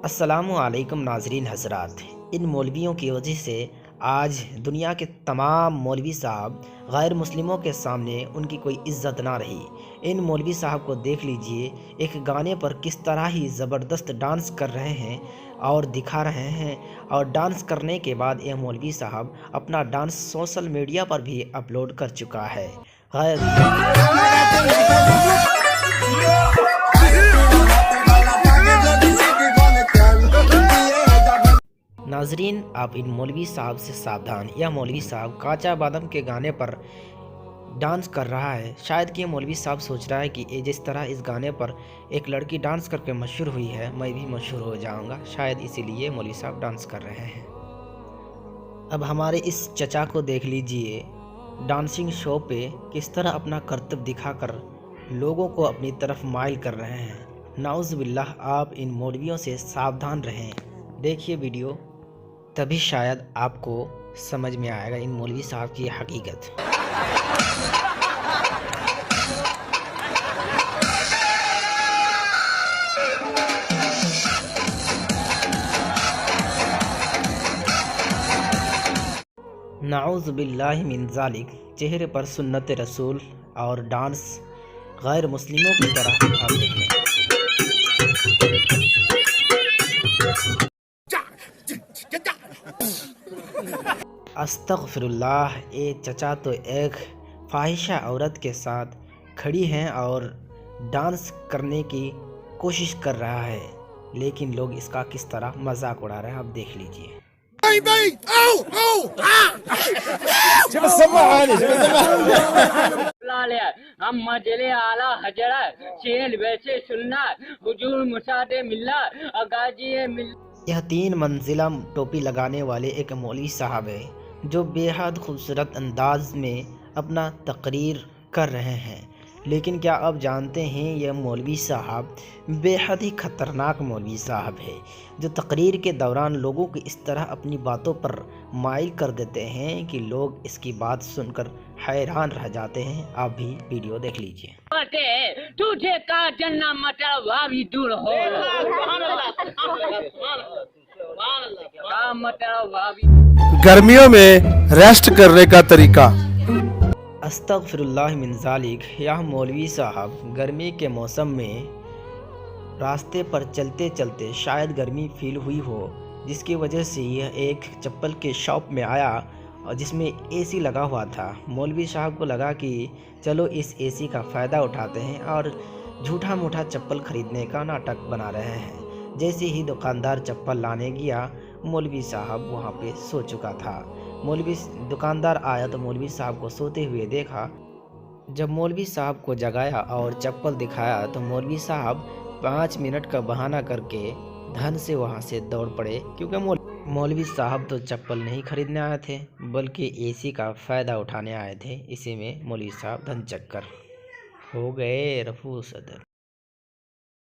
अस्सलामु अलैकुम नाज़रीन हज़रात। इन मौलवियों की वजह से आज दुनिया के तमाम मौलवी साहब गैर मुस्लिमों के सामने उनकी कोई इज़्ज़त ना रही। इन मौलवी साहब को देख लीजिए, एक गाने पर किस तरह ही ज़बरदस्त डांस कर रहे हैं और दिखा रहे हैं, और डांस करने के बाद यह मौलवी साहब अपना डांस सोशल मीडिया पर भी अपलोड कर चुका है। नाजरीन, आप इन मौलवी साहब से सावधान। यह मौलवी साहब काचा बादाम के गाने पर डांस कर रहा है। शायद कि ये मौलवी साहब सोच रहा है कि ये जिस तरह इस गाने पर एक लड़की डांस करके मशहूर हुई है, मैं भी मशहूर हो जाऊंगा। शायद इसीलिए मौलवी साहब डांस कर रहे हैं। अब हमारे इस चचा को देख लीजिए, डांसिंग शो पे किस तरह अपना कर्तव्य दिखाकर लोगों को अपनी तरफ माइल कर रहे हैं। नाउज़ बिल्लाह, आप इन मौलवियों से सावधान रहें। देखिए वीडियो, तभी शायद आपको समझ में आएगा इन मौलवी साहब की हकीकत। नाउज़ बिल्लाहि मिन ज़ालिक, चेहरे पर सुन्नत रसूल और डांस गैर मुस्लिमों की तरह आप देख लें। अस्तग़फिरुल्लाह, ये चचा तो एक फ़ाहिशा औरत के साथ खड़ी हैं और डांस करने की कोशिश कर रहा है, लेकिन लोग इसका किस तरह मजाक उड़ा रहे हैं, आप देख लीजिए। हम मजले आला हजरत शेल वैसे सुनना हुजूर मुसादे मिल्ला अगाजी मिल। यह 3 मंजिला टोपी लगाने वाले एक मौलवी साहब है जो बेहद खूबसूरत अंदाज में अपना तकरीर कर रहे हैं। लेकिन क्या आप जानते हैं, यह मौलवी साहब बेहद ही ख़तरनाक मौलवी साहब है जो तकरीर के दौरान लोगों को इस तरह अपनी बातों पर माइल कर देते हैं कि लोग इसकी बात सुनकर हैरान रह जाते हैं। आप भी वीडियो देख लीजिए। तुझे का जन्ना मतलब भाभी दूर हो गर्मियों में रेस्ट करने का तरीका। अस्तग़फिरुल्लाह मिन ज़ालिक, यह मौलवी साहब गर्मी के मौसम में रास्ते पर चलते चलते शायद गर्मी फील हुई हो, जिसकी वजह से यह एक चप्पल के शॉप में आया और जिसमें एसी लगा हुआ था। मौलवी साहब को लगा कि चलो इस एसी का फ़ायदा उठाते हैं और झूठा मूठा चप्पल ख़रीदने का नाटक बना रहे हैं। जैसे ही दुकानदार चप्पल लाने गया, मौलवी साहब वहाँ पे सो चुका था। दुकानदार आया तो मौलवी साहब को सोते हुए देखा। जब मौलवी साहब को जगाया और चप्पल दिखाया तो मौलवी साहब 5 मिनट का बहाना करके धन से वहाँ से दौड़ पड़े, क्योंकि मौलवी साहब तो चप्पल नहीं खरीदने आए थे बल्कि एसी का फ़ायदा उठाने आए थे। इसी में मौलवी साहब धन चक्कर हो गए रफू सदर।